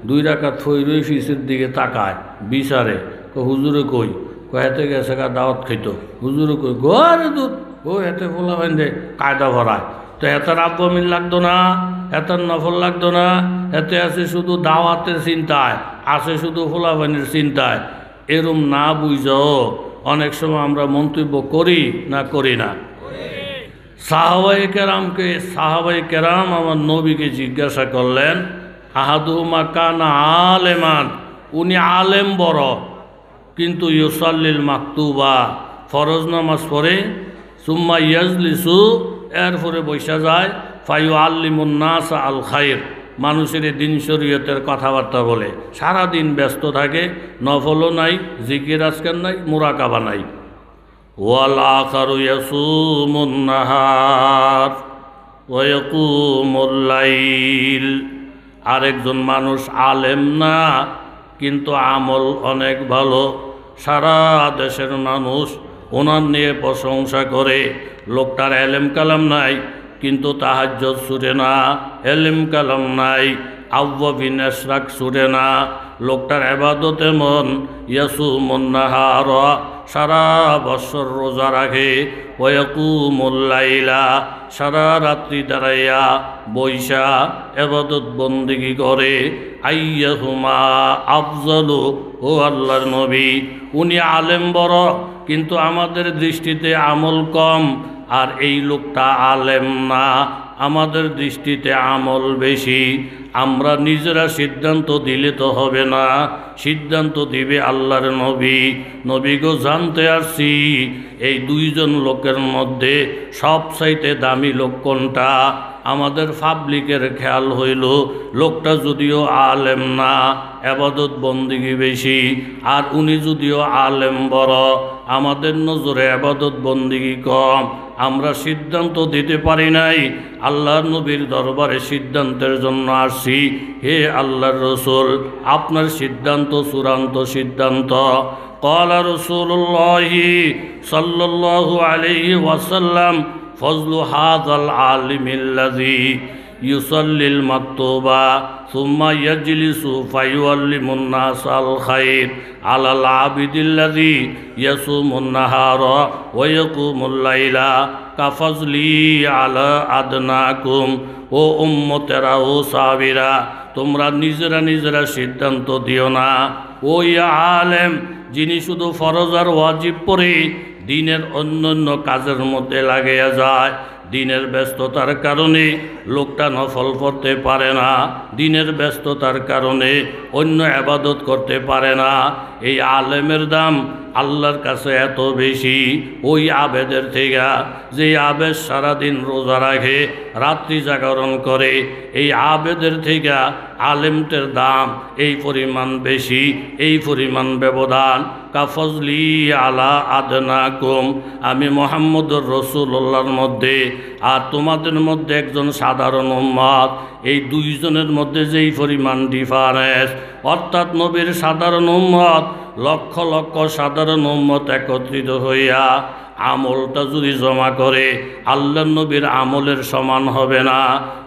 2 রাকাত ফইরই ফিসের দিকে তাকায় বিচারে হুজুরে কই কয়েতে গেছে গা দাওয়াত খাইতো হুজুরে কই ঘরে দুধ ও এতে ফোলা বাইন্দে কায়দা ভরায় তো এতার আব্বা মিল লাগতো না এতার নফল লাগতো না এতে আছে শুধু দাওয়াতের চিন্তায় আছে শুধু ফোলা বাইনের চিন্তায় এরম না বুঝো অনেক সময় আমরা মন্তব্য করি না করি না সাহাবায়ে কেরাম আমার নবীকে জিজ্ঞাসা করলেন আহাদুহুমা কানা আলেমান উনি আলেম বড় কিন্তু ইউসাল্লিল মাকতুবা ফরজ নামাজ পড়ে সুম্মা ইয়াজলিসু এরপরে বৈশা যায় ফায়ু আল্লিমুন নাস আল খাইর মানুষের দিন শরীয়তের কথাবার্তা বলে সারাদিন ব্যস্ত থাকে নফলও নাই জিকির আজকার নাই মুরাকাবা নাই ওয়াল আখারু ইয়াসুমুন নাহার ওয়া ইয়াকুমুল লাইল আরেকজন মানুষ আলেম না কিন্তু আমল অনেক ভালো সারা দেশের মানুষ ওনার নিয়ে প্রশংসা করে লোকটার এলেম কালাম নাই কিন্তু তাহাজ্জুদ সুরে না এলেম কালাম নাই আউয়াবিন আশরাক সুরে না লোকটার ইবাদত এমন ইয়াসুমুন নাহার সারা বছর রোজা রাখে ওয়া ইয়াকুমুল লাইলা সারা রাত্রি দাঁড়াইয়া বৈশা ইবাদত বন্দেগী করে আইয়াহুমা আফজালু ও আল্লাহর নবী উনি আলেম বড় কিন্তু আমাদের দৃষ্টিতে আমল কম আর এই লোকটা আলেম না আমাদের দৃষ্টিতে আমল বেশি আমরা নিজেরা সিদ্ধান্ত দিলে তো হবে না সিদ্ধান্ত দিবে আল্লাহর নবী নবীগো জানতে আসছি এই দুইজন লোকের মধ্যে সবচাইতে দামি লোক কোনটা আমাদের পাবলিকের খেয়াল হইল লোকটা যদিও আলেম না ইবাদত বন্দেগী বেশি আর উনি যদিও আলেম বড় আমাদের নজরে ইবাদত বন্দেগী কম আমরা সিদ্ধান্ত দিতে পারি নাই আল্লাহর নবীর দরবারে সিদ্ধান্তের জন্য আসছি হে আল্লাহর রাসূল আপনার সিদ্ধান্ত চূড়ান্ত সিদ্ধান্ত قال رسول الله صلى الله عليه وسلم فضل هذا العالم الذي يصلي المكتوبة ثم يجلس فيعلم الناس الخير على العابد الذي يصوم النهار ويقوم الليل كفضلي على أدناكم ও উম্মতেরা ও সাহাবীরা তোমরা নিজেরা নিজেরা সিদ্ধান্ত দিও না ওই আলেম যিনি শুধু ফরজ আর ওয়াজিব পড়ে দিনের অন্যান্য কাজের মধ্যে লাগিয়া যায় দিনের ব্যস্ততার কারণে লোকটা নফল পড়তে পারে না দিনের ব্যস্ততার কারণে অন্য ইবাদত করতে পারে না এই আলেমের দাম আল্লাহর কাছে এত বেশি ওই আবেদের থেকে যে আবেদ সারাদিন রোজা রাখে রাত্রি জাগরণ করে এই আবেদের থেকে আলেমদের দাম এই পরিমাণ বেশি এই পরিমাণ ব্যবধান কাফজলি আলা আদনাকুম আমি মুহাম্মদুর রাসূলুল্লাহর মধ্যে আর তোমাদের মধ্যে একজন সাধারণ উম্মত এই দুইজনের মধ্যে যেই পরিমাণ ডিফারেন্স অর্থাৎ নবীর সাধারণ উম্মত লক্ষ লক্ষ সাধারণ উম্মত একত্রিত হইয়া আমলটা যদি জমা করে আল্লাহর নবীর আমলের সমান হবে না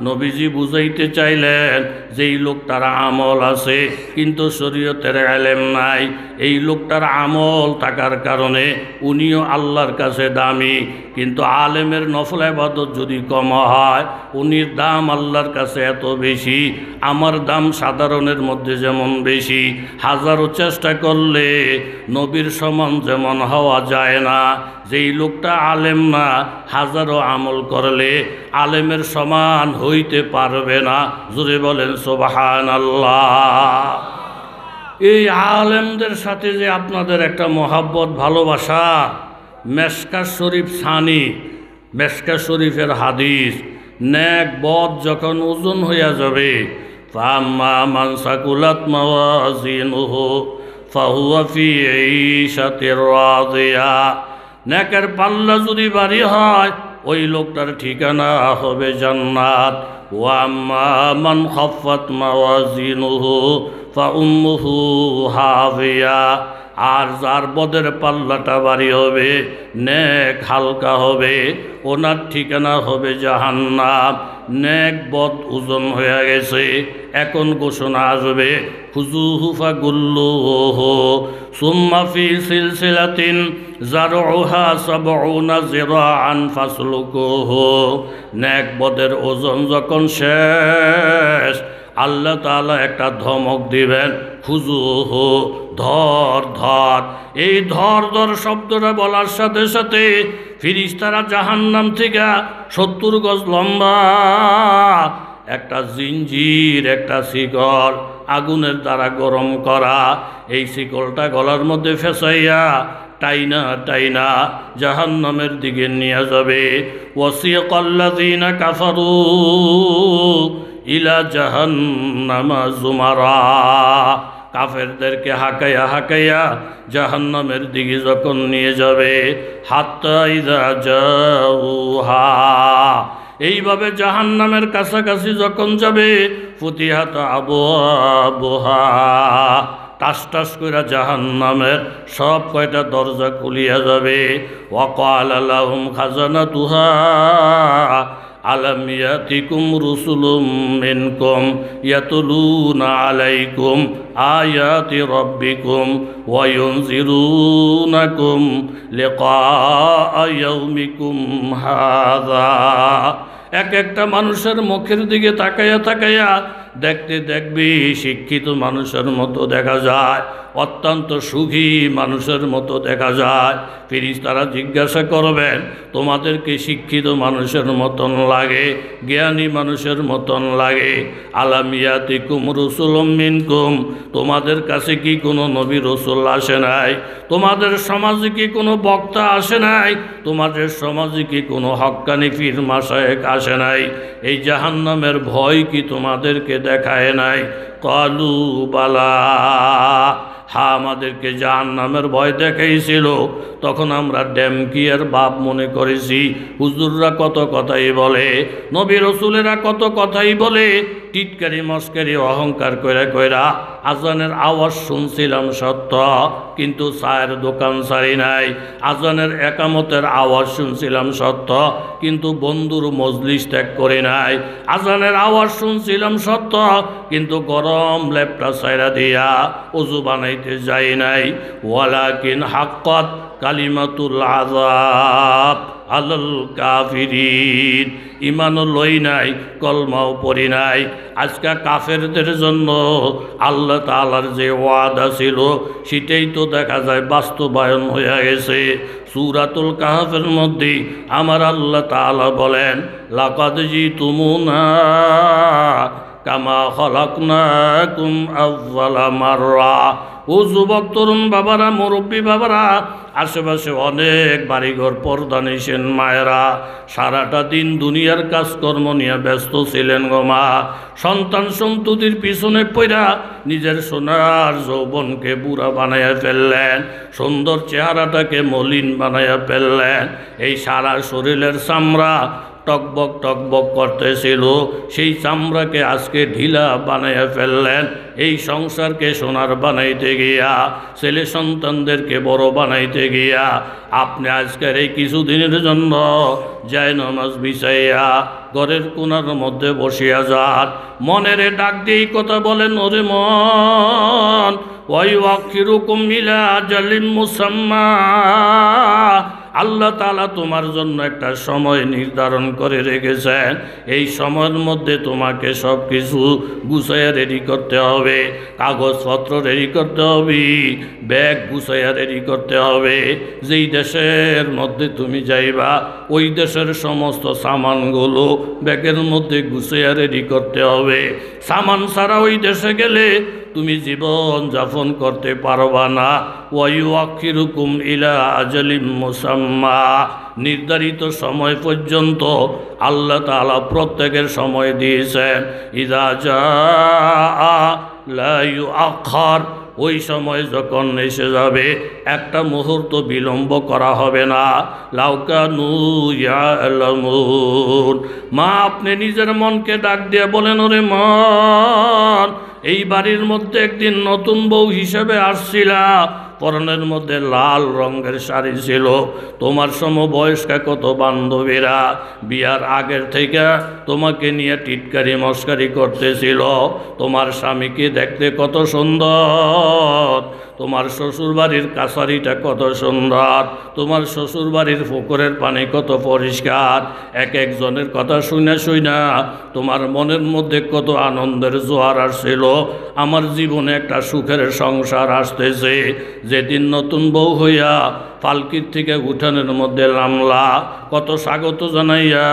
নবীজি বুঝাইতে চাইলেন যে এই লোকটার আমল আছে কিন্তু শরীয়তের ইলম নাই এই লোকটার আমল থাকার কারণে উনিও আল্লাহর কাছে দামি কিন্তু আলেমের নফল ইবাদত যদি কম হয় উনির দাম আল্লাহর কাছে এত বেশি আমার দাম সাধারণের মধ্যে যেমন বেশি হাজারো চেষ্টা করলে নবীর সমান যেমন হওয়া যায় না যেই লোকটা আলেম না হাজারো আমল করলে আলেমের সমান হইতে পারবে না জোরে বলেন সুবহানাল্লাহ এই আলেমদের সাথে যে আপনাদের একটা মহাব্বত ভালোবাসা মেশকাত শরীফ সানি মেশকাত শরীফের হাদিস নেক বদ যখন ওজন হইয়া যাবে ফাম্মা মান সাকুলাত মাওয়াজিনুহু ফাহুয়া ফি ঈশাতির রাদিয়া নেকের পাল্লা যদি ভারী হয় ওই লোকটার ঠিকানা হবে জান্নাত ওয়া আম্মা মান খাফফাত মাওয়াজিনুহু ফাউম্মুহু হাভিয়া আর যার বদের পাল্লাটা ভারী হবে নেক হালকা হবে ওনার ঠিকানা হবে জাহান্নাম নেক বদ ওজন হয়ে গেছে এখন ঘোষণা আসবে, খুযুহু ফাগুল্লুহু সুম্মা ফি সিলসিলাতিন যারউহা সাবউনা যিরাআন ফাসলুকুহু। নেক বদের ওজন যখন শেষ, আল্লাহ তাআলা একটা ধমক দিবেন, খুযুহু, ধর ধর। এই ধর ধর শব্দটা বলার সাথে সাথে ফিরিস্তারা জাহান্নাম থেকে 70 গজ লম্বা একটা জিঞ্জির, একটা শিকল আগুনের দ্বারা গরম করা, এই শিকলটা গলার মধ্যে ফেসাইয়া টাইনা টাইনা জাহান্নামের দিকে নিয়ে যাবে। ওয়াসিকাল্লাযীনা কাফারু ইলা জাহান্নামা যুমারা। কাফেরদেরকে হাঁকাইয়া হাঁকাইয়া জাহান্নামের দিকে যখন নিয়ে যাবে, হাত্তা ইযা জাউহা, এইভাবে জাহান্নামের কাছাকাছি যখন যাবে, ফুতিহাত আবওয়াবুহা, টাস টাস করে জাহান্নামের সব কয়টা দরজা খুলিয়া যাবে। ওয়াকালা লাহুম খাজানাতুহা আলাম ইয়াতিকুম রুসুলুম মিনকুম ইয়াতুলুনা আলাইকুম আয়াতি রাব্বিকুম ওয়া ইউনজিরুনাকুম লিকা ইয়াউমিকুম হাযা। এক একটা মানুষের মুখের দিকে তাকাইয়া তাকাইয়া দেখতে দেখবি শিক্ষিত মানুষের মতো দেখা যায়, অত্যন্ত সুখী মানুষের মতো দেখা যায়। ফেরেশতারা জিজ্ঞাসা করবেন, তোমাদেরকে শিক্ষিত মানুষের মতন লাগে, জ্ঞানী মানুষের মতন লাগে? আলাম ইয়াতিকুম রুসুলুম মিনকুম, তোমাদের কাছে কি কোনো নবী রসুল আসে নাই? তোমাদের সমাজে কি কোনো বক্তা আসে নাই? তোমাদের সমাজে কি কোনো হক্কানি পীর মাশায়েখ আসে নাই? এই জাহান্নামের ভয় কি তোমাদেরকে দেখায় নাই? কালু বালা, হ্যাঁ, আমাদেরকে জাহান্নামের ভয় দেখাইছিল। তখন আমরা ড্যামকিয়ার বাপ মনে করেছি। হুজুররা কত কথাই বলে, নবী রসুলেরা কত কথাই বলে, টিটকারি মস্কারি অহংকার কইরা কইরা আজানের আওয়াজ শুনছিলাম সত্য, কিন্তু চায়ের দোকান ছাড়ি নাই। আজানের একামতের আওয়াজ শুনছিলাম সত্য, কিন্তু বন্ধুর মজলিস ত্যাগ করে নাই। আজানের আওয়াজ শুনছিলাম সত্য, কিন্তু গরম লেপটা ছাইরা দিয়া ওযু বানাইতে যাই নাই। ওয়ালাকিন হাক্কাত কালিমাতুল আযাব আলাল কাফিরিন, ইমানও লই নাই, কলমাও পড়ি নাই। আজকে কাফেরদের জন্য আল্লাহ তাআলার যে ওয়াদা ছিল সেটাই তো দেখা যায় বাস্তবায়ন হয়ে গেছে। সূরাতুল কাহফের মধ্যে আমার আল্লাহ তাআলা বলেন, লাকাদ জিতুমুনা কামা খলাকনাকুম আউয়ালা মাররা। ও যুবক তরুণ বাবারা, মুরব্বী বাবারা, আশেপাশে অনেক বাড়িঘর পর্দা নিছেন মায়েরা, সারাটা দিন দুনিয়ার কাজকর্ম নিয়ে ব্যস্ত ছিলেন গো মা। সন্তান সন্ততির পিছনে পইরা নিজের সোনার যৌবনকে বুড়া বানাইয়া ফেললেন, সুন্দর চেহারাটাকে মলিন বানাইয়া ফেললেন। এই সারা শরীরের চামড়া টকবক টকবক করতেছিল, সেই চামড়াকে আজকে ঢিলা বানাইয়া ফেললেন। এই সংসারকে সোনার বানাইতে গিয়া, ছেলে সন্তানদেরকে বড় বানাইতে গিয়া আপনি আজকের এই কিছুদিনের জন্য জায়নামাজ বিছাইয়া ঘরের কোণার মধ্যে বসিয়া যান। মনের ডাক দিয়ে কথা বলেন, ওরে মন, ওয়াইউআখিরুকুম ইলা আজালিম মুসাম্মা, আল্লাহ তাআলা তোমার জন্য একটা সময় নির্ধারণ করে রেখেছেন। এই সময়ের মধ্যে তোমাকে সব কিছু গুছাইয়া রেডি করতে হবে, কাগজপত্র রেডি করতে হবে, ব্যাগ গুছাইয়া রেডি করতে হবে। যেই দেশের মধ্যে তুমি যাইবা ওই দেশের সমস্ত সামানগুলো ব্যাগের মধ্যে গুছাইয়া রেডি করতে হবে। সামান ছাড়া ওই দেশে গেলে তুমি জীবন যাপন করতে পারবা না। ওয়াইউআখিরুকুম ইলা আজালিম মুসাম্মা, নির্ধারিত সময় পর্যন্ত আল্লাহ তাআলা প্রত্যেকের সময় দিয়েছেন। ইযা জাআ লা ইউআখার, ওই সময় যখন এসে যাবে একটা মুহূর্ত বিলম্ব করা হবে না। লাউকানু ইয়ালামুন, মা আপনি নিজের মনকে ডাক দিয়ে বলেন, ওরে মন, এই বাড়ির মধ্যে একদিন নতুন বউ হিসেবে আসছিলা, পরনের মধ্যে লাল রঙের শাড়ি ছিল। তোমার সমবয়স্কা কত বান্ধবীরা বিয়ার আগের থেকে তোমাকে নিয়ে টিটকারি মস্কারি করতেছিল। তোমার স্বামীকে দেখতে কত সুন্দর, তোমার শ্বশুরবাড়ির কাছারিটা কত সুন্দর, তোমার শ্বশুরবাড়ির পুকুরের পানি কত পরিষ্কার। এক একজনের কথা শুনে শুনা তোমার মনের মধ্যে কত আনন্দের জোয়ার আসছিল। আমার জীবনে একটা সুখের সংসার আসতেছে। যেদিন নতুন বউ হইয়া পালকির থেকে উঠানের মধ্যে নামলা, কত স্বাগত জানাইয়া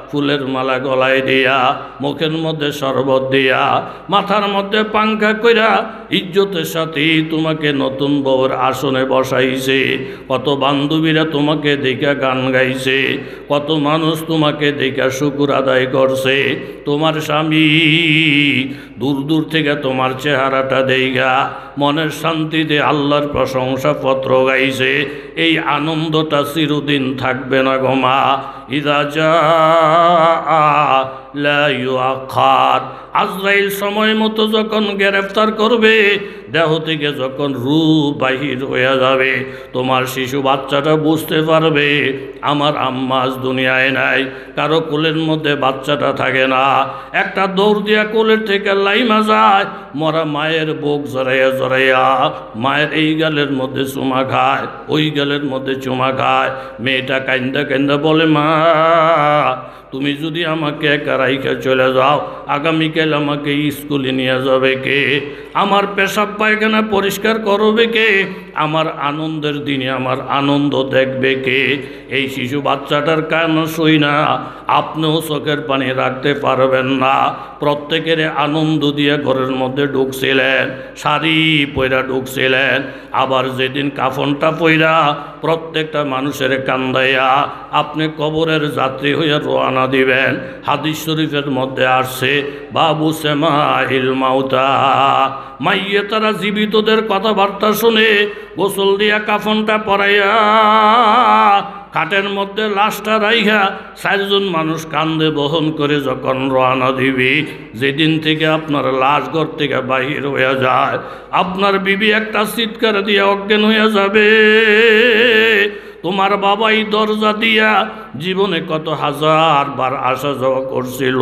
ফুলের মালা গলায় দিয়া, মুখের মধ্যে শরবত দিয়া, মাথার মধ্যে পাঙ্খা কইরা ইজ্জতের সাথে তোমাকে নতুন বউর আসনে বসাইছে। কত বান্ধবীরা তোমাকে দেখা গান গাইছে, কত মানুষ তোমাকে দেখা শুকুর আদায় করছে। তোমার স্বামী দূর দূর থেকে তোমার চেহারাটা দেখা মনের শান্তিতে আল্লাহর প্রশংসাপত্র গাইছে। এই আনন্দটা চিরদিন থাকবে না গো মা। ইযা জাআ লা ইউআখার, আজরাইল সময় মতো যখন গ্রেফতার করবে, দেহ থেকে যখন রূহ বাহির হয়ে যাবে, তোমার শিশু বাচ্চাটা বুঝতে পারবে আমার আম্মা আজ দুনিয়ায় নাই। কারো কোলের মধ্যে বাচ্চাটা থাকে না, একটা দৌড় দিয়া কোলের থেকে লাইমা যায়, মরা মায়ের বুক জড়াইয়া জড়াইয়া মায়ের এই গালের মধ্যে চুমা খায়, ওই গালের মধ্যে চুমা খায়। মেয়েটা কান্দা কান্দা বলে, মা তুমি যদি আমাকে একা রাইখা চলে যাও, আগামীকাল আমাকে স্কুলে নিয়ে যাবে কে? আমার পেশাব পায়খানা পরিষ্কার করবে কে? আমার আনন্দের দিনে আমার আনন্দ দেখবে কে? এই শিশু বাচ্চাটার কান্না শুই না আপনিও চোখের পানি রাখতে পারবেন না। প্রত্যেকের আনন্দ দিয়ে ঘরের মধ্যে ঢুকছিলেন, শাড়ি পয়রা ঢুকছিলেন। আবার যেদিন কাফনটা পয়রা প্রত্যেকটা মানুষের কান্দাইয়া আপনি কবরের যাত্রী হইয়া রওনা দিবেন। হাদিস শরীফের মধ্যে আসছে, বাবু সেমাইল মাউতা, মাইয়ে তারা জীবিতদের কথাবার্তা শুনে গোসল দিয়া কাফনটা পরাইয়া খাটের মধ্যে লাশটা রাইখা 4 জন মানুষ কান্দে বহন করে যখন রওনা দিবি, যেদিন থেকে আপনার লাশ ঘর থেকে বাহির হয়ে যায়, আপনার বিবি একটা চিৎকার দিয়ে অজ্ঞান হয়ে যাবে। তোমার বাবাই দরজা দিয়া জীবনে কত হাজার বার আসা যাওয়া করছিল,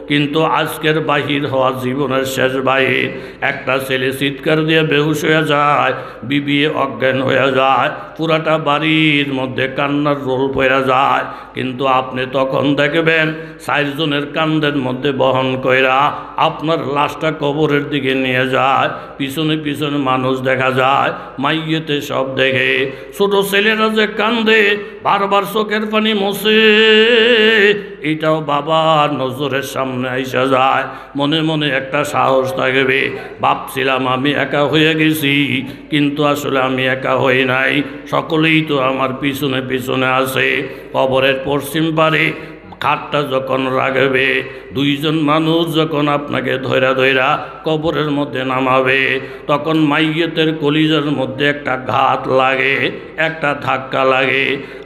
কিন্তু আজকের বাহির হওয়া জীবনের শেষ বাহির। একটা ছেলে চিৎকার দিয়ে বেহুশ হয়ে যায়, বিবি অজ্ঞান হয়ে যায়, পুরাটা বাড়ির মধ্যে কান্নার রোল পড়ে যায়। কিন্তু আপনি তখন দেখবেন 4 জনের কান্দের মধ্যে বহন কইরা আপনার লাশটা কবরের দিকে নিয়ে যায়। পিছনে পিছনে মানুষ দেখা যায়, মাইয়েতে সব দেখে। ছোট ছেলেরা যে কান্দে, বারবার চোখের পানি মোছে, এটাও বাবার নজরের সামনে আইসা যায়। মনে মনে একটা সাহস থাকবে, ভাবছিলাম আমি একা হয়ে গেছি, কিন্তু আসলে আমি একা হই নাই, সকলেই তো আমার পিছনে পিছনে আছে। কবরের পশ্চিম পারে খাটটা যখন রাখবে, 2 জন মানুষ যখন আপনাকে ধৈরা ধৈরা কবরের মধ্যে নামাবে, তখন মাইয়েতের কলিজার মধ্যে একটা ঘাত লাগে, একটা ধাক্কা লাগে।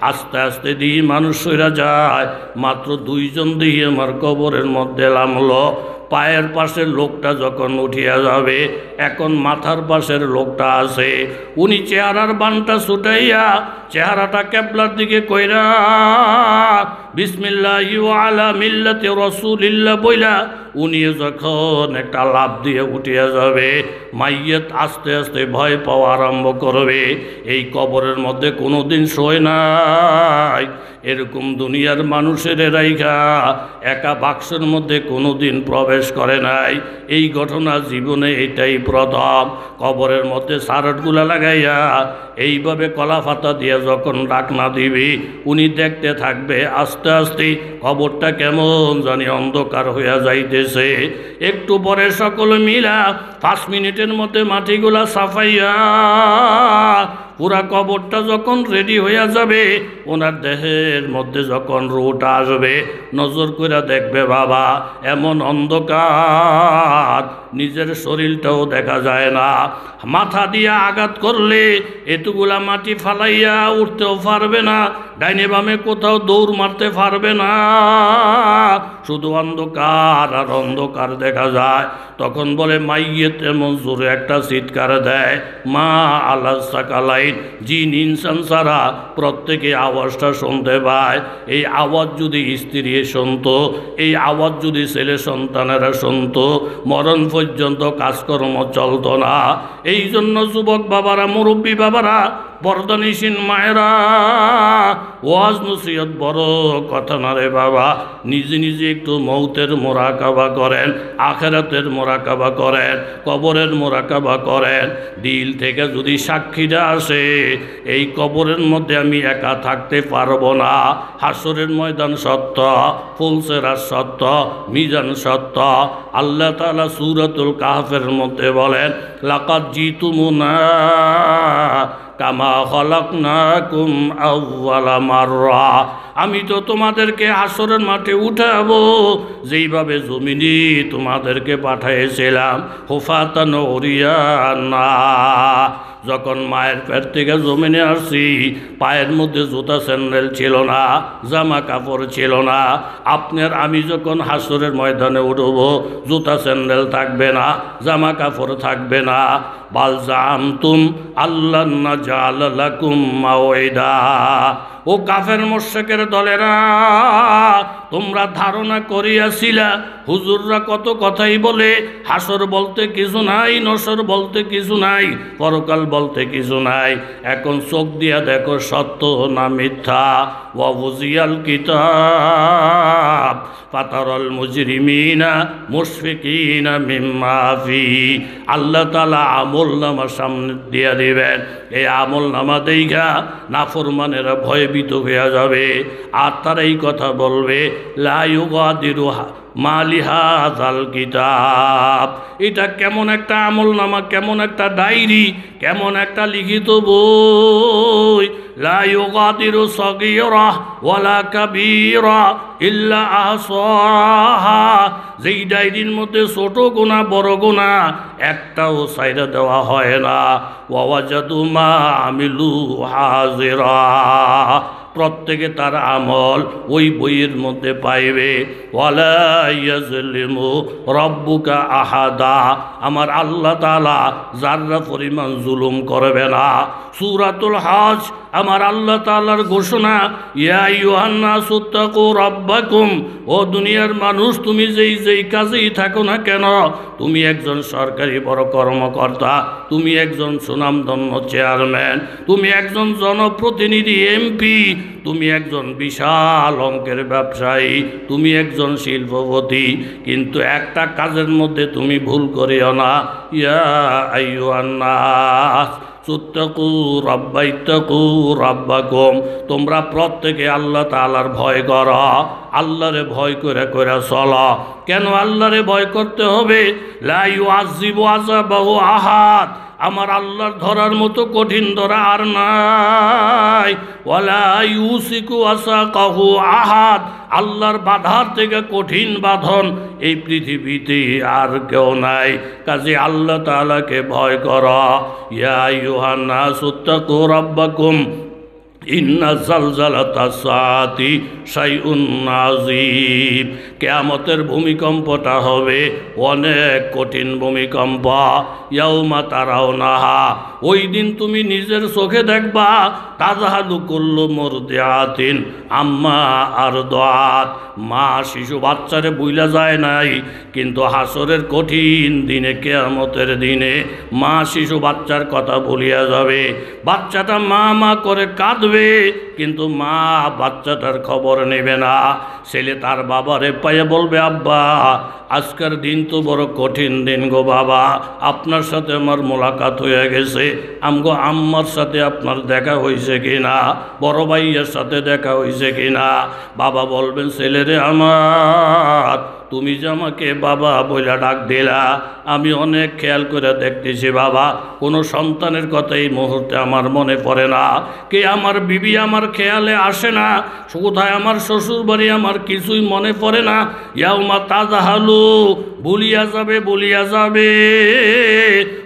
আস্তে আস্তে দিয়ে মানুষ সইরা যায়। মাত্র 2 জন দিয়ে আমার কবরের মধ্যে নামলো। পায়ের পাশের লোকটা যখন উঠিয়া যাবে, এখন মাথার পাশের লোকটা আছে, উনি চেহারার বানটা ছুটাইয়া চেহারাটা কেবলার দিকে কইরা বিসমিল্লাহি ওয়া আলা মিল্লাতি রাসূলিল্লাহ বইলা উনি যখন একটা লাফ দিয়ে উঠিয়া যাবে, মাইয়েত আস্তে আস্তে ভয় পাওয়া আরম্ভ করবে। এই কবরের মধ্যে কোনোদিন শোয় নাই, এরকম দুনিয়ার মানুষের রাইখা একা বাক্সের মধ্যে কোনোদিন প্রবেশ করে নাই। এই ঘটনা জীবনে এটাই প্রথম। কবরের মধ্যে সারটগুলা লাগাইয়া এইভাবে কলা পাতা দিয়ে যখন ডাকনা দিবি, উনি দেখতে থাকবে আস্তে আস্তে কবরটা কেমন জানি অন্ধকার হইয়া যাইতেছে। একটু পরে সকলে মিলা 5 মিনিটের মধ্যে মাটিগুলা সাফাইয়া পুরা কবরটা যখন রেডি হইয়া যাবে, ওনার দেহের মধ্যে যখন রুহটা আসবে, নজর করে দেখবে বাবা এমন অন্ধকার নিজের শরীরটাও দেখা যায় না। মাথা দিয়ে আঘাত করলে এতগুলা মাটি ফালাইয়া উঠতেও পারবে না, ডাইনে বামে কোথাও দৌড় মারতে পারবে না, শুধু অন্ধকার আর অন্ধকার দেখা যায়। তখন বলে মাইয়েত এমন জোরে একটা চিৎকার দেয়, মা আল্লাহ সাকালাইন, জিন ইনসান ছাড়া প্রত্যেকে আওয়াজটা শুনতে পায়। এই আওয়াজ যদি স্ত্রী শুনতো, এই আওয়াজ যদি ছেলে সন্তানেরা শুনতো, মরণ পর্যন্ত কাজকর্ম চলতো না। এই জন্য যুবক বাবারা, মুরব্বী বাবারা, বর্দনিসীন মায়েরা, ওয়াজ নসিহত বড় কথা না রে বাবা। নিজে নিজে একটু মৌতের মোরাকাবা করেন, আখেরাতের মোরাকাবা করেন, কবরের মোরাকাবা করেন। দিল থেকে যদি সাক্ষীটা আসে এই কবরের মধ্যে আমি একা থাকতে পারবো না, হাসরের ময়দান সত্য, ফুলসেরাত সত্য, মিজান সত্য। আল্লাহ তাআলা সূরাতুল কাহফের মধ্যে বলেন, লাকাদ জিতুমুনা কামা খলাকনাকুম আউওয়ালা মাররা, আমি তো তোমাদেরকে হাসরের মাঠে উঠাবো যেইভাবে জমিনে তোমাদেরকে পাঠিয়েছিলাম, হুফাতান উরিয়ানা। যখন মায়ের পেট থেকে জমিনে আসছি, পায়ের মধ্যে জুতা স্যান্ডেল ছিল না, জামা কাপড় ছিল না। আপনার আমি যখন হাসরের ময়দানে উঠব, জুতা স্যান্ডেল থাকবে না, জামা কাপড় থাকবে না। বাল জামতুম আল্লাহ নাজাল লাকুম মাওইদা, ও কাফের মুশরিকের দলেরা, তোমরা ধারণা করিয়াছিলা হুজুররা কত কথাই বলে, হাসর বলতে কিছু নাই, নসর বলতে কিছু নাই, পরকাল বলতে কিছু নাই। এখন চোখ দিয়া দেখো সত্য না মিথ্যা। ওয়াবুজিয়াল কিতাব ফাতারাল মুজরিমিনা মুশফিকিনা মিম্মা ফি, আল্লাহ তাআলা আমলনামা সামনে দিয়া দিবেন। এই আমলনামা দেইখা নাফরমানেরা ভয়ভীত হয়ে যাবে, আর তারা এই কথা বলবে, লা ইউগাদিরু মালিহাজাল কিতাব, এটা কেমন একটা আমলনামা, কেমন একটা ডায়েরি, কেমন একটা লিখিত বই। লা ইউগাদিরু সগীরা ওয়ালা কাবীরা ইল্লা আহসাহা, যেই ডায়েরির মধ্যে ছোট গুনাহ বড় গুনাহ একটাও ছাইড়া দেওয়া হয় না। ওয়া ওয়াজাদু মা আমিলু হাজিরা, প্রত্যেকে তার আমল ওই বইয়ের মধ্যে পাইবে। ওয়ালা ইয়াজলিমু রাব্বুকা আহাদা, আমার আল্লাহ তাআলা যাররা পরিমাণ জুলুম করবে না। সূরাতুল হজ, আমার আল্লাহ তাআলার ঘোষণা, ইয়া আইয়ুহান নাসু তাকু রাব্বাকুম, ও দুনিয়ার মানুষ, তুমি যেই কাজেই থাকো না কেন, তুমি একজন সরকারি বড় কর্মকর্তা, তুমি একজন সুনামধন্য চেয়ারম্যান, তুমি একজন জনপ্রতিনিধি এমপি, তুমি একজন বিশাল অঙ্কের ব্যবসায়ী, তুমি একজন শিল্পপতি, কিন্তু একটা কাজের মধ্যে তুমি ভুল করিও না। ইয়া আইয়ুহান নাস সুত্তাকু রাব্বাইতাকু রাব্বাকুম, তোমরা প্রত্যেকে আল্লাহ তাআলার ভয় করো, আল্লাহরে ভয় করে করে চলো। কেন আল্লাহরে ভয় করতে হবে? লা ইউআযিবু আযাবাহু আহাদ, আমার আল্লাহর ধরার মতো কঠিন ধরা আর নাই। ওয়ালা ইউসিকু আসাকাহু আহাদ, আল্লাহর বাধার থেকে কঠিন বাঁধন এই পৃথিবীতে আর কেউ নাই। কাজে আল্লাহ তাআলাকে ভয় করো। ইয়া আইয়ুহান নাসু তাকু রাব্বাকুম ইন্না জালজালাতাস সাআতি শাইউন আযীম, কিয়ামতের ভূমিকম্পটা হবে অনেক কঠিন ভূমিকম্প। ইয়াউমা তারাউনাহা, ওই দিন তুমি নিজের চোখে দেখবা, তাযহালু কুল্লু মুরদিআতিন আম্মা আরদাত, মা শিশু বাচ্চারে বুইলা যায় নাই, কিন্তু হাসরের কঠিন দিনে, কিয়ামতের দিনে মা শিশু বাচ্চার কথা ভুলিয়া যাবে। বাচ্চাটা মা মা করে কাঁদবে, কিন্তু মা বাচ্চাটার খবর নেবে না। ছেলে তার বাবারে পাইয়া বলবে, আব্বা আজকের দিন তো বড় কঠিন দিন গো বাবা। আপনার সাথে আমার মোলাকাত হয়ে গেছে, আমগো আম্মার সাথে আপনার দেখা হয়েছে কিনা, বড় ভাইয়ের সাথে দেখা হয়েছে কিনা। বাবা বলবেন, ছেলেরে আমার, তুমি যে আমাকে বাবা বইলা ডাক দিলা, আমি অনেক খেয়াল করে দেখতেছি বাবা, কোনো সন্তানের কথা এই মুহূর্তে আমার মনে পড়ে না। কে আমার বিবি আমার খেয়ালে আসে না, কোথায় আমার শ্বশুর বাড়ি আমার কিছুই মনে পড়ে না। ইয়াউমা তাজাহালু, ভুলিয়া যাবে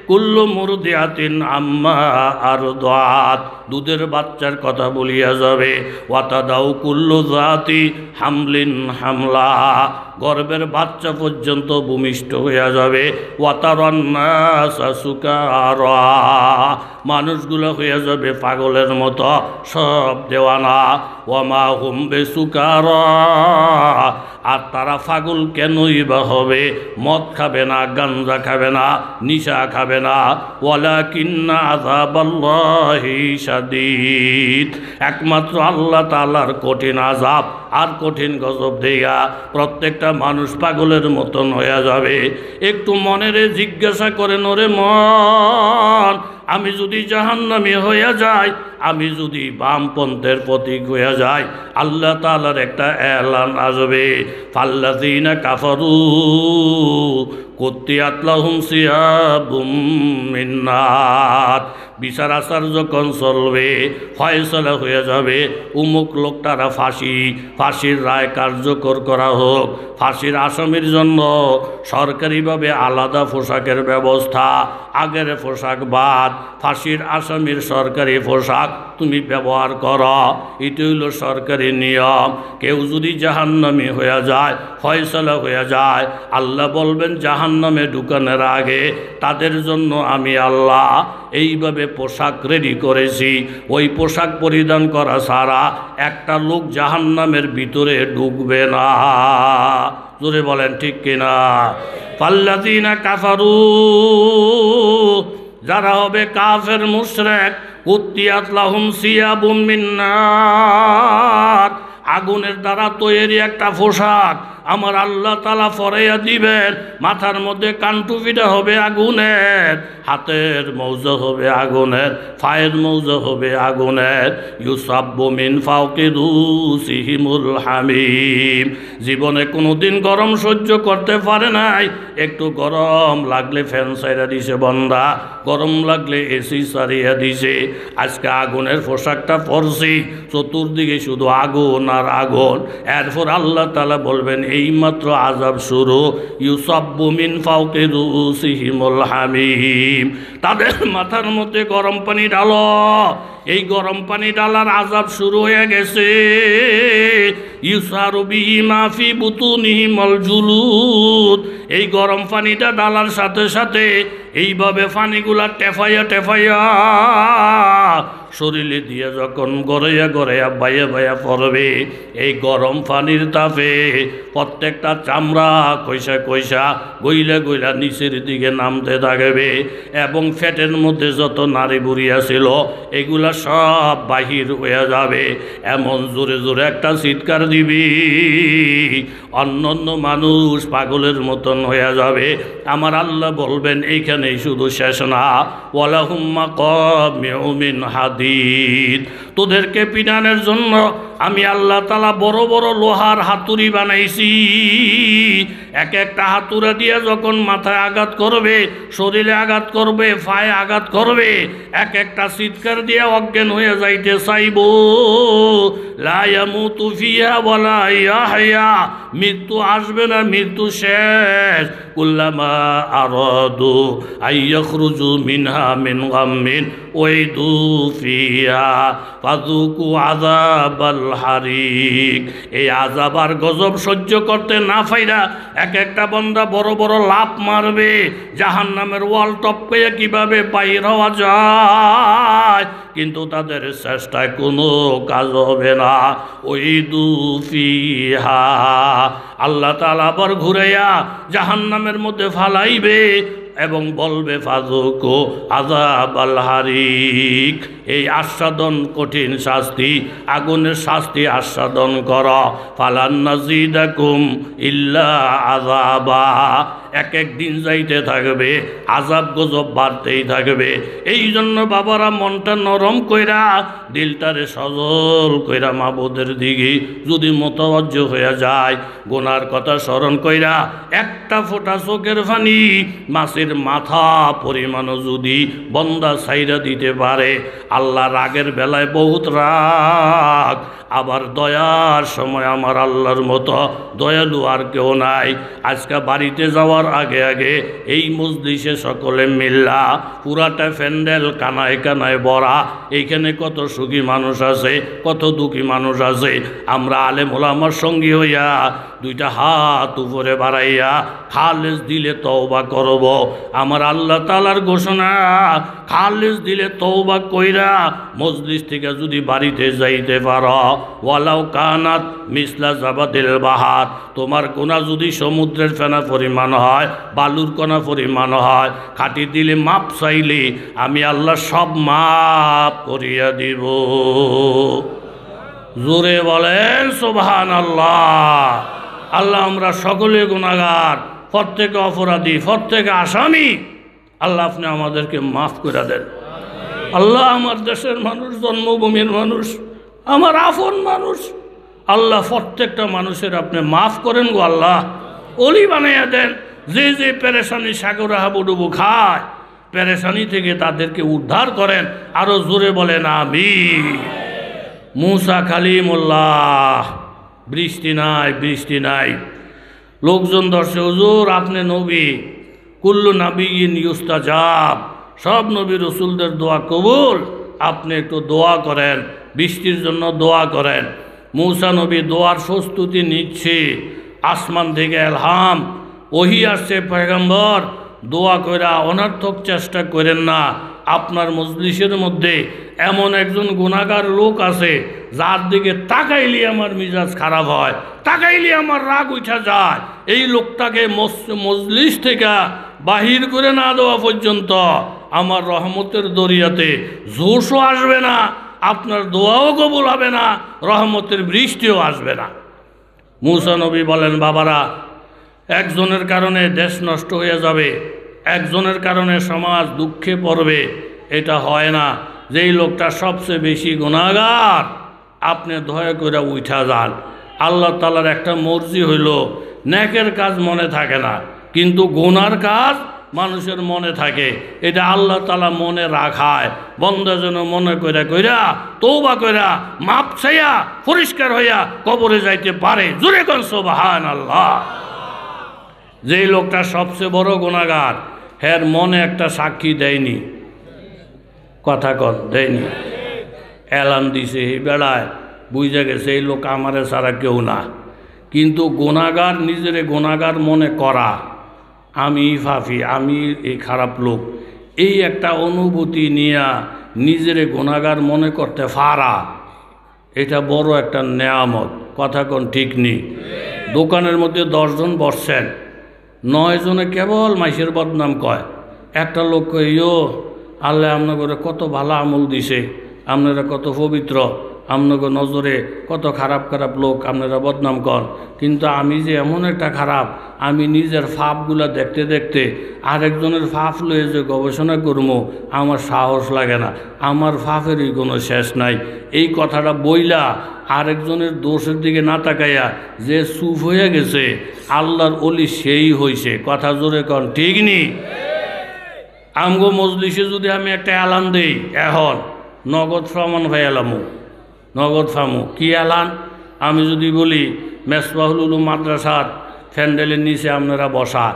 কুল্লু মুরদিয়াতিন আম্মা আরদাত, দুধের বাচ্চার কথা বলিয়া যাবে। ওয়াতাদাউ কুল্লু যাতি হামলিন হামলা, গর্ভের বাচ্চা পর্যন্ত ভূমিষ্ঠ হইয়া যাবে। ওয়াতারান নাসা সুকারা, মানুষগুলো হইয়া যাবে পাগলের মতো, সব দেওয়ানা। ওয়ামা হুম বিসুকারা, আর তারা পাগল কেনই বা হবে? মদ খাবে না, গাঞ্জা খাবে না, নিশা খাবে না। ওয়ালাকিন্না আযাবাল্লাহি শাদীদ, একমাত্র আল্লাহ তাআলার কঠিন আযাব আর কঠিন গজব দেয়া প্রত্যেকটা মানুষ পাগলের মতন হয়ে যাবে। একটু মনেরে জিজ্ঞাসা করেন, ওরে মন, আমি যদি জাহান্নামী হইয়া যাই, আমি যদি বামপন্থের প্রতীক হইয়া যাই, আল্লাহ তাআলার একটা এলান আসবে, ফাল্লাযীনা কাফারু কুত্তিয়াত লাহুম সিয়াবুম মিন নার, বিচার আচার যখন চলবে, ফয়সালা হয়ে যাবে, উমুক লোকটারা ফাঁসির রায় কার্যকর করা হোক। ফাঁসির আসামির জন্য সরকারিভাবে আলাদা পোশাকের ব্যবস্থা, আগের পোশাক বাদ, ফাঁসির আসামির সরকারি পোশাক তুমি ব্যবহার করো, এটি হইল সরকারি নিয়ম। কেউ যদি জাহান্নামী হয়ে যায়, ফয়সালা হয়ে যায়, আল্লাহ বলবেন জাহান্নামে ঢুকানোর আগে তাদের জন্য আমি আল্লাহ এইভাবে পোশাক রেডি করেছি, ওই পোশাক পরিধান করা ছাড়া একটা লোক জাহান্নামের ভিতরে ঢুকবে না। জোরে বলেন ঠিক কিনা? ফাল্লাযীনা কাফারু, যারা হবে কাফের মুশরিক, কুত্তিয়াত লাহুম সিয়াবুম মিন নার, আগুনের দ্বারা তৈরি একটা পোশাক আমার আল্লাহ তাআলা ফরাইয়া দিবেন। মাথার মধ্যে কানটুপিটা হবে আগুনের, হাতের মৌজা হবে আগুনের, পায়ের মৌজা হবে আগুনের। ইউসাব্বু মিন ফাওকি রুসিহিমুল হামিম, জীবনে কোনোদিন গরম সহ্য করতে পারে নাই, একটু গরম লাগলে ফ্যান সাইরা দিছে বন্দা, গরম লাগলে এসি সারিয়া দিছে। আজকে আগুনের পোশাকটা পরছি, চতুর্দিকে শুধু আগুন আর আগুন। এরপর আল্লাহ তাআলা বলবেন এইমাত্র আযাব শুরু, ইউসাব্বু মিন ফাওকি রুসিহিমুল হামিম, তাদের মাথার মধ্যে গরম পানি ঢালো। এই গরম পানি ঢালার আযাব শুরু হয়ে গেছে। ইউসারু বিহি মা ফি বুতুনিহিমুল জুলুদ, এই গরম পানিটা ঢালার সাথে সাথে এইভাবে পানিগুলা টেফাইয়া শরীরে দিয়ে যখন গড়াইয়া বাইয়া পড়বে, এই গরম পানির তাপে প্রত্যেকটা চামড়া কইসা গইলা নিচের দিকে নামতে থাকবে, এবং ফ্যাটের মধ্যে যত নারী বুড়িয়া ছিল এগুলা সব বাহির হয়ে যাবে। এমন জোরে জোরে একটা চিৎকার দিবি, অন্য মানুষ পাগলের মতন হয়ে যাবে। আমার আল্লাহ বলবেন এইখানেই শুধু শেষ না, ওয়ালাহুম মাকামিউ মিন হাদিদ, তোদেরকে পিটানোর জন্য আমি আল্লাহ তাআলা বড় বড় লোহার হাতুড়ি বানাইছি। এক একটা হাতুড়া দিয়ে যখন মাথায় আঘাত করবে, শরীরে আঘাত করবে, পায়ে আঘাত করবে, এক একটা চিৎকার দিয়ে অজ্ঞান হয়ে যাইতে চাইব। লা ইয়ামুতু ফিহা ওয়ালা ইয়াহইয়া, মৃত্যু আসবে না, মৃত্যু শেষ। কুল্লামা আরাদু আইয়াখরুজু মিনহা মিন গাম্মিন উইদু ফিহা ফাযুকু আযাবাল হারিক, এই আযাব আর গজব সহ্য করতে না পাইরা এক একটা বান্দা বড় বড় লাফ মারবে, জাহান্নামের ওয়াল টপকে কিভাবে বাইর হওয়া যায়, কিন্তু তাদের চেষ্টায় কোনো কাজ হবে না। উইদু ফিহা, আল্লাহ তাআলা আবার ঘুরাইয়া জাহান্নামের মধ্যে ফালাইবে, এবং বলবে ফাযুকু আযাবাল হারিক, এই আস্বাদন কঠিন শাস্তি, আগুনের শাস্তি আস্বাদন কর। ফালান নাযিদাকুম ইল্লা আযাবা, এক এক দিন যাইতে থাকবে, আযাব গজব বাড়তেই থাকবে। এই জন্য বাবারা মনটা নরম কইরা, দিলটারে সজল কইরা মাবুদের দিকে যদি মোতাওয়াজ্জ হয়ে যায়, গুনার কথা স্মরণ কইরা একটা ফোঁটা চোখের পানি মাছের মাথা পরিমাণও যদি বন্দা ছাইরা দিতে পারে, আল্লাহ রাগের বেলায় বহুত রাগ, আবার দয়ার সময় আমার আল্লাহর মতো দয়ালু আর কেউ নাই। আজকে বাড়িতে যাওয়ার আগে আগে এই মজলিসে সকলে মিল্লা পুরাটা প্যান্ডেল কানায় কানায় ভরা, এইখানে কত সুখী মানুষ আছে, কত দুঃখী মানুষ আছে। আমরা আলেম ওলামার সঙ্গী হইয়া দুইটা হাত উপরে বাড়াইয়া খালেস দিলে তওবা করব। আমার আল্লাহ তাআলার ঘোষণা, খালেস দিলে তওবা কইরা মজলিস থেকে যদি বাড়িতে যাইতে পারো, ওয়ালাউ কানাত মিসলা জাবাদিল বাহার, তোমার কোনা যদি সমুদ্রের ফেনা পরিমাণ হয়, বালুর কণা পরিমাণ হয়, খাটি দিলে মাপ চাইলে আমি আল্লাহ সব মাপ করিয়া দিব। জোরে বলেন সুবহানাল্লাহ। আল্লাহ আমরা সকলে গুনাহগার, প্রত্যেকে অপরাধী, প্রত্যেকে আসামি। আল্লাহ আপনি আমাদেরকে মাফ করে দেন। আল্লাহ আমার দেশের মানুষ, জন্মভূমির মানুষ, আমার আপন মানুষ, আল্লাহ প্রত্যেকটা মানুষের আপনি মাফ করেন গো আল্লাহ, অলি বানাইয়া দেন। যে যে পেরেশানি সাগরে হাবুডুবু খায়, পেরেশানি থেকে তাদেরকে উদ্ধার করেন। আরো জোরে বলেন আমিন। মুসা কালিমুল্লাহ, বৃষ্টি নাই, বৃষ্টি নাই। লোকজন ধরছে, হুজুর আপনি নবী, কুল্লু নাবিয়িন ইউস্তাজাব, সব নবী রসুলদের দোয়া কবুল, আপনি একটু দোয়া করেন, বৃষ্টির জন্য দোয়া করেন। মুসা নবী দোয়ার প্রস্তুতি নিচ্ছে, আসমান থেকে এলহাম ওহি আসছে, পয়গম্বর দোয়া কইরা অনর্থক চেষ্টা করেন না। আপনার মজলিসের মধ্যে এমন একজন গুনাহগার লোক আছে, যার দিকে তাকাইলে আমার মিজাজ খারাপ হয়, তাকাইলে আমার রাগ উঠা যায়। এই লোকটাকে মজলিস থেকে বাহির করে না দেওয়া পর্যন্ত আমার রহমতের দরিয়াতে জোশও আসবে না, আপনার দোয়াও কবুল হবে না, রহমতের বৃষ্টিও আসবে না। মুসা নবী বলেন, বাবারা, একজনের কারণে দেশ নষ্ট হয়ে যাবে, একজনের কারণে সমাজ দুঃখে পড়বে, এটা হয় না। যেই লোকটা সবচেয়ে বেশি গুনাহগার, আপনি দয়া করে উঠা যান। আল্লাহ তাআলার একটা মর্জি হইল, নেকের কাজ মনে থাকে না, কিন্তু গুনার কাজ মানুষের মনে থাকে। এটা আল্লাহ তাআলা মনে রাখায়, বন্দা যেন মনে কইরা কইরা তওবা কইরা মাপ চাইয়া পরিষ্কার হইয়া কবরে যাইতে পারে। জোরে কোন সুবহানাল্লাহ। যেই লোকটা সবচেয়ে বড় গুনাহগার, হের মনে একটা সাক্ষী দেয়নি, কথা কন দেয়নি, এলান দিছে, এই বেড়ায় বুঝে গেছে এই লোক আমারে ছাড়া কেউ না। কিন্তু গুনাহগার নিজেরে গুনাহগার মনে করা, আমি ফাফি, আমি এই খারাপ লোক, এই একটা অনুভূতি নিয়ে নিজেরে গুনাহগার মনে করতে পারা, এটা বড় একটা নেয়ামত। কথা কোন ঠিক নেই। দোকানের মধ্যে 10 জন বসছেন, 9 জনে কেবল মাইসের বদনাম কয়। একটা লোক কয়, ইয়ো আল্লাহ আপনাকে কত ভালো আমল দিছে, আপনারা কত পবিত্র, আপনাকে নজরে কত খারাপ খারাপ লোক আপনারা বদনাম কর, কিন্তু আমি যে এমন একটা খারাপ, আমি নিজের ফাপগুলা দেখতে দেখতে আরেকজনের ফাপ লয়ে যে গবেষণা করবো আমার সাহস লাগে না, আমার ফাপেরই কোনো শেষ নাই। এই কথাটা বইলা আরেকজনের দোষের দিকে না তাকাইয়া যে চুপ হয়ে গেছে, আল্লাহর অলি সেই হইছে। কথা জোরে কন ঠিক নি। আমগো মজলিসে যদি আমি একটা এলান দেই, এখন নগদ প্রমাণ ভাই এলামু, নগদ ফামু কি এলান? আমি যদি বলি মেসবাহুল উলুম মাদ্রাসার ফ্যান্ডেলের নিচে আপনারা বসা,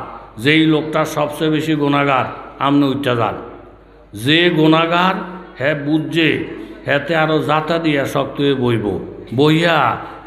যেই লোকটা সবচেয়ে বেশি গুনাহগার আপনি উঠতে যান। যে গুনাহগার হ্যাঁ বুঝছে, হ্যাঁতে আরও জাতা দিয়া শক্ত হয়ে বইব, বইয়া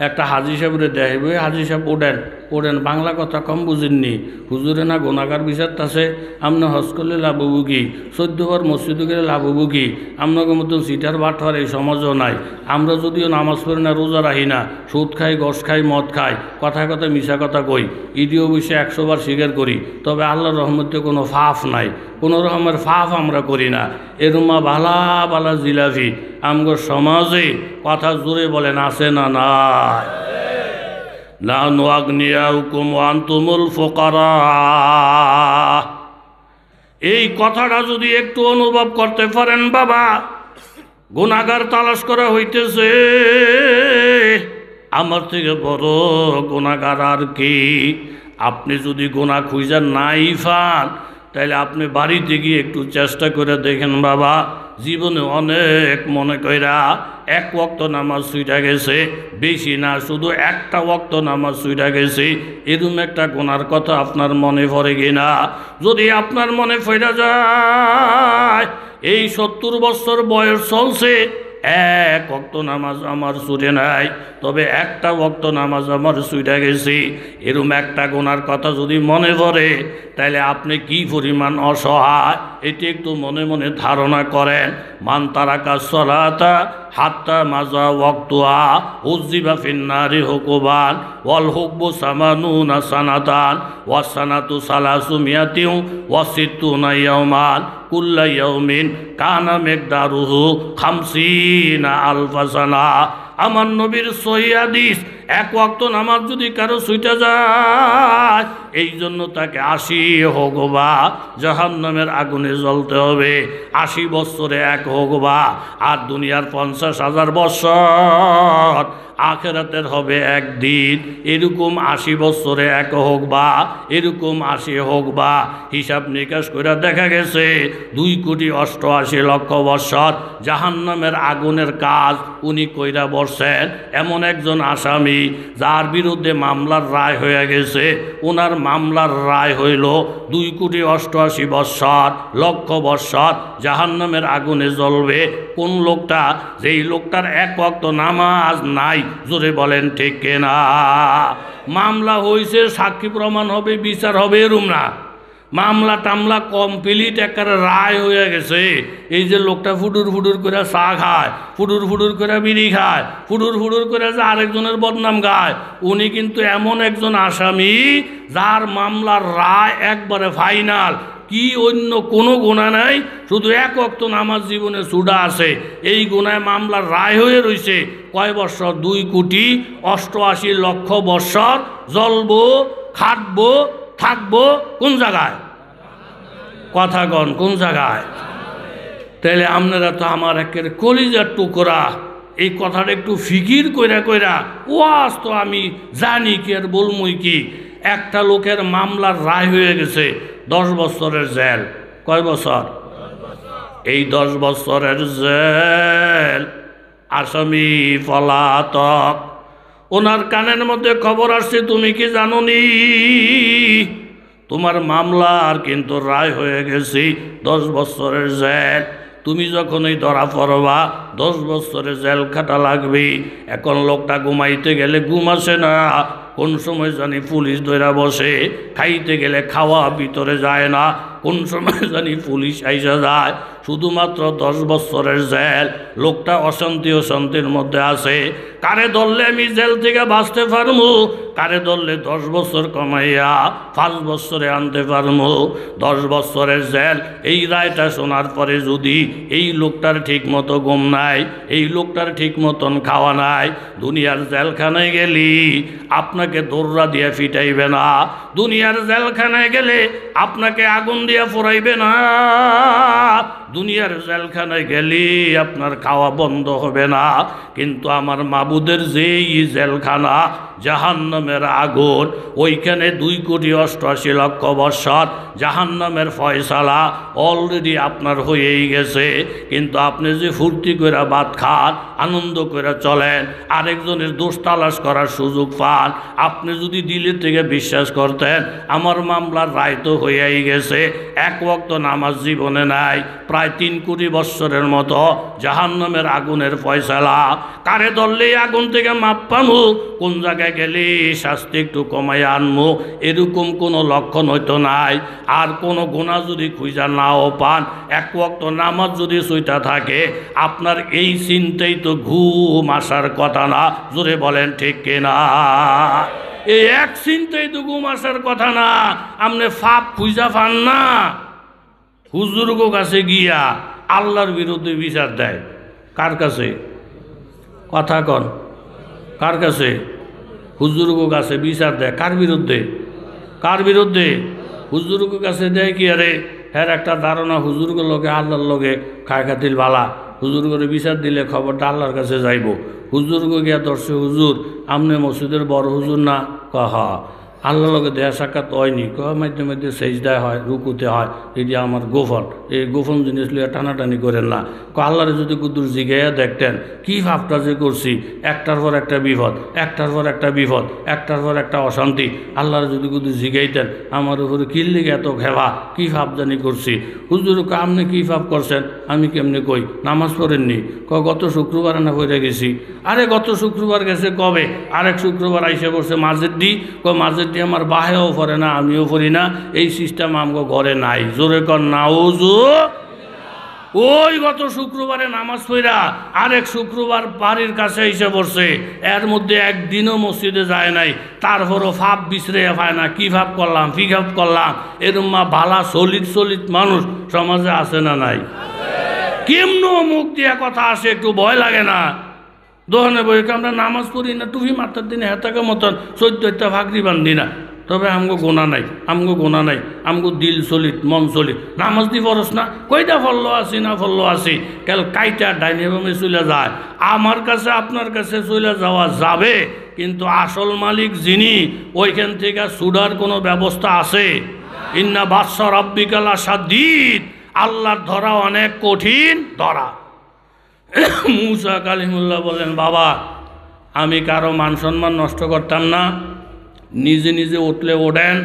একটা হাজি সাহেবরে দেখাইব, হাজি সাহেব ওঠেন, পড়েন, বাংলা কথা কম বুঝেননি। হুজুরে না গুনাহগার বিচার আছে, আপনি হজ করলে লাভ হবো কি, 14 বার মসজিদে গেলে লাভ হবো কি? আপনাকে মতন সিটার বাটওয়ার এই সমাজও নাই। আমরা যদিও নামাজ পড়ি না, রোজা রাখি না, সুদ খাই, ঘষ খাই, মদ খাই, কথায় কথায় মিশা কথা কই, ইডিও বসে 100 বার স্বীকার করি, তবে আল্লাহর রহমতে কোনো ফাফ নাই, কোনো রকমের ফাফ আমরা করি না। এরমা বালা বালা জিলাফি আমগো সমাজে কথা জোরে বলেন আছে না নাই? নাহনু আগনিয়াউকুম ওয়া আনতুমুল ফুকারা। এই কথাটা যদি একটু অনুভব করতে পারেন বাবা, গুনাহগার তালাশ করা হইতেছে, আমার থেকে বড় গুনাহগার আর কি? আপনি যদি গুনাহ খুঁজে নাই পান, তাহলে আপনি বাড়িতে গিয়ে একটু চেষ্টা করে দেখেন বাবা, জীবনে অনেক মনে কইরা 1 ওয়াক্ত নামাজ ছুইটা গেছে, বেশি না, শুধু একটা ওয়াক্ত নামাজ ছুইটা গেছে, এরকম একটা গুনার কথা আপনার মনে পড়ে কিনা? যদি আপনার মনে পড়ে যায়, এই 70 বছর বয়স চলছে, 1 ওয়াক্ত নামাজ আমার ছুটে নাই, তবে একটা ওয়াক্ত নামাজ আমার ছুটে গেছে, এরকম একটা গুনার কথা যদি মনে পড়ে, তাহলে আপনি কি পরিমাণ অসহায় এটি একটু মনে মনে ধারণা করেন। মান তারাকা সলাতা হাত্তা মাজা ওয়াক্তুহা উযিবা ফিন্নারি হুকুবান ওয়াল হুকবু সামানুনা সানাতান ওয়া সানাতু সালাসু মিয়াতিউ ওয়া সিত্তুনা ইয়াওমান কুল্লা ইয়াউমিন কানা মিকদারুহু 50 আলফা সানা। আমার নবীর সহিহ হাদিস, 1 ওয়াক্ত নামাজ যদি কারো ছুটে যায়, এই জন্য তাকে 80 হোগবা জাহান্নামের আগুনে জ্বলতে হবে। 80 বছরে 1 হোগবা, আর দুনিয়ার 50,000 বছর, আখেরাতের হবে একদিন। এরকম 80 বছরে 1 হোগবা, এরকম 80 হোগবা। হিসাব নিকাশ করে দেখা গেছে 2,88,00,000 বছর জাহান্নামের আগুনের কাজ উনি কইরা বসছেন। এমন একজন আসামি যার বিরুদ্ধে মামলার রায় হয়ে গেছে, ওনার মামলার রায় হইল 2,88,00,000 বছর জাহান্নামের আগুনে জ্বলবে। কোন লোকটা? যেই লোকটার 1 ওয়াক্ত নামাজ নাই। জোরে বলেন ঠিক কিনা? মামলা হয়েছে, সাক্ষী প্রমাণ হবে, বিচার হবে, এরম না। মামলা টামলা কমপ্লিট, একেবারে রায় হয়ে গেছে। এই যে লোকটা ফুটুর ফুটুর করে চা খায়, ফুটুর ফুটুর করে বিড়ি খায়, ফুটুর ফুটুর করে যে আরেকজনের বদনাম গায়, উনি কিন্তু এমন একজন আসামি যার মামলার রায় একবারে ফাইনাল। কি অন্য কোনো গুনাহ নাই, শুধু 1 ওয়াক্ত নামাজ জীবনে ছুটা আছে, এই গুনায় মামলার রায় হয়ে রয়েছে। কয় বছর? 2,88,00,000 বছর জ্বলবো, খাটবো, থাকবো কোন জায়গায়? কথা কন, কোন জায়গায়? তাহলে আপনারা তো আমার একের কলিজার টুকরা, এই কথাটা একটু ফিকির কইরা কইরা, ওয়াজ তো আমি জানি কি আর বলমই কি। একটা লোকের মামলার রায় হয়ে গেছে 10 বছরের জেল। কয় বছর? এই 10 বছরের জেল, আসামি পলাতক। ওনার কানের মধ্যে খবর আসছে, তুমি কি জানোনি তোমার মামলার কিন্তু রায় হয়ে গেছে 10 বছরের জেল। তুমি যখনই ধরা পড়বা 10 বছরের জেল খাটা লাগবে। এখন লোকটা ঘুমাইতে গেলে ঘুম আসে না, কোন সময় জানি পুলিশ ধরা বসে, খাইতে গেলে খাওয়া ভিতরে যায় না, কোন সময় জানি পুলিশ আইসা যায়। শুধুমাত্র 10 বছরের জেল। লোকটা অশান্তির মধ্যে আছে। কারে ধরলে আমি জেল থেকে বাঁচতে পারবো, কারে ধরলে 10 বছর কমাইয়া 5 বছরে আনতে পারবো। 10 বছরের জেল। এই রায়টা শোনার পরে যদি এই লোকটার ঠিক মতো ঘুম নাই, এই লোকটার ঠিক মতন খাওয়া নাই, দুনিয়ার জেলখানায় গেলি আপনাকে দৌড়া দিয়ে ফিটাইবে না, দুনিয়ার জেলখানায় গেলে আপনাকে আগুন দিয়ে পোড়াইবে না, দুনিয়ার জেলখানায় গেলে আপনার খাওয়া বন্ধ হবে না। কিন্তু আমার মাবুদের যেই জেলখানা, জাহান্নামের আগুন, ওইখানে 2,88,00,000 বছর জাহান্নামের ফয়সালা অলরেডি আপনার হয়েই গেছে। কিন্তু আপনি যে ফুর্তি করে ভাত খান, আনন্দ করে চলেন, আরেকজনের দোষ তালাশ করার সুযোগ পান। আপনি যদি দিলের থেকে বিশ্বাস করতেন আমার মামলার রায় তো হয়েই গেছে, 1 ওয়াক্ত নামাজ জীবনে নাই, প্রায় 3 কোটি বৎসরের মতো জাহান্নামের আগুনের ফয়সালা। কারে ধরলে আগুন থেকে মাপ পামু, কোন জায়গায় গেলে শাস্তি একটু কমাইয়া আনমু, এরকম কোনো লক্ষণ হইতো নাই। আর কোনো গুনাহ যদি খুঁজা নাও পান, এক ওয়াক্ত নামাজ যদি ছুইটা থাকে, আপনার এই চিন্তাই তো ঘুম আসার কথা না। জোরে বলেন ঠিক কিনা? এই এক চিন্তাই তো ঘুম আসার কথা না। আপনি ফাপ খুঁজা পান না, হুজুরগো কাছে গিয়া আল্লাহর বিরুদ্ধে বিচার দেয়। কার কাছে? কথা কন, কার কাছে? হুজুরগো কাছে বিচার দেয়। কার বিরুদ্ধে? কার বিরুদ্ধে? হুজুরগো কাছে দেয় কি? আরে হ্যাঁ, একটা ধারণা হুজুরগো লোকে আল্লাহর লোকে খায় খাতিল বালা, হুজুরগোরে বিচার দিলে খবরটা আল্লাহর কাছে যাইব। হুজুরগো গিয়া দর্শে, হুজুর আপনি মসজিদের বড় হুজুর না? কহা। আল্লাহর লগে দেয়া সাক্ষাৎ হয়নি? মাঝে মাঝে সেজদায় হয়, রুকুতে হয়, এটি আমার গোপন। এই গোপন জিনিস লিয়ে টানাটানি করেন না। আল্লাহরে যদি কুদুর জিগাইয়া দেখতেন কি ভাবটা যে করছি, একটার পর একটা বিপদ, একটার পর একটা বিপদ, একটার পর একটা অশান্তি, আল্লাহরে যদি কুদুর জিগাইতেন আমার উপরে কিল্লিগে এত ঘেবা, কী ভাবজানি করছি। হুজুর আপনি কী ভাব করছেন? আমি কেমনে কই? নামাজ পড়েননি? গত শুক্রবার না পড়ে গেছি। আরে গত শুক্রবার গেছে কবে? আরেক শুক্রবার আইসে পড়ছে মাঝের দি। মাঝের দি আমার বাহেও পড়ে না, আমিও পড়ি না। এই সিস্টেম আমগো ঘরে নাই। জোরে কর নাউজু। ওই গত শুক্রবারে নামাজ পড়া আরেক শুক্রবার বাড়ির কাছে এসে পড়ছে, এর মধ্যে একদিনও মসজিদে যায় নাই, তারপরও ভাব বিছরে পায় না। কি ভাব করলাম, কি ভাব করলাম? এরম ভালা চলিত মানুষ সমাজে আছে না নাই? কেমন মুখ দিয়া কথা আসে, একটু ভয় লাগে না? দোকানে বই আমরা নামাজ পড়ি না, টুপি মাথার দিনে হেতাকে মতন 14টা ভাগরি বান্ধি না। তবে আমগো গোনা নাই, আমগো গোনা নাই, আমগো দিল চলিত, মন চলিত। নামাজ দি ফরস না, কইটা ফল্লো আসি না ফল্লো আসি, কাল কাইটা ডাইনে বামে চলে যায়। আমার কাছে আপনার কাছে চলে যাওয়া যাবে, কিন্তু আসল মালিক যিনি, ওইখান থেকে ছুটার কোনো ব্যবস্থা আছে? ইন্না বাদশা রাব্বিকা লাশাদীদ, আল্লাহর ধরা অনেক কঠিন ধরা। মুসা কালিমুল্লাহ বলেন, বাবা আমি কারো মান সম্মান নষ্ট করতাম না, নিজে নিজে উঠলে ওঠেন,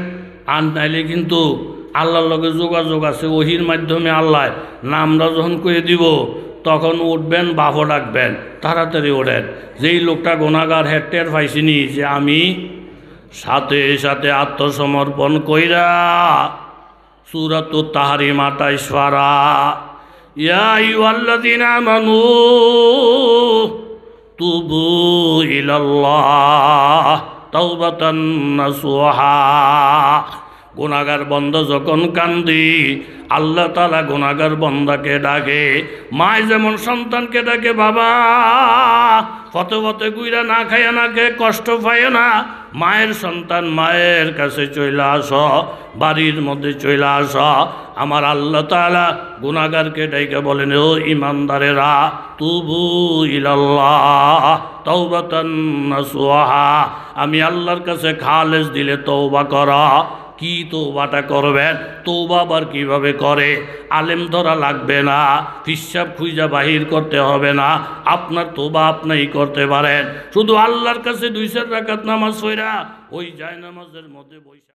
আর নাইলে কিন্তু আল্লাহর লগে যোগাযোগ আছে, ওহির মাধ্যমে আল্লাহ নামটা যখন করে দিব তখন উঠবেন, বাফও ডাকবেন, তাড়াতাড়ি ওঠেন। যেই লোকটা গুনাহগার হেটের পাইছিনি যে আমি সাথে সাথে আত্মসমর্পণ কইরা সূরাতুত তাহরিম 28 পারা, ইয়া আইয়ুহাল্লাযীনা আমানু তুবু ইলাল্লাহ তাওবাতান নাসুহা। গুনাহগার বন্দা যখন কান্দি, আল্লাহ তাআলা গুনাহগার বন্দাকে ডাকে। মায় যেমন সন্তানকে ডাকে, বাবা ফতে ফতে গুইরা না খাইয়া না খেয়ে কষ্ট পায় না, মায়ের সন্তান মায়ের কাছে চলে আস, বাড়ির মধ্যে চলে আস। আমার আল্লাহ তাআলা গুনাহগারকে ডাইকে বলেন, ও ইমানদারেরা, তুবু ইলাল্লাহ তাওবাতান নাসুহা, আমি আল্লাহর কাছে খালেস দিলে তওবা করা। কি তওবাটা করবেন? তওবা আবার কিভাবে করে? আলেম ধরা লাগবে না, হিসাব খুঁজা বাহির করতে হবে না, আপনার তওবা আপনিই করতে পারেন। শুধু আল্লাহর কাছে 2-4 রাকাত নামাজ পড়া, ওই যায় নামাজের মধ্যে বসে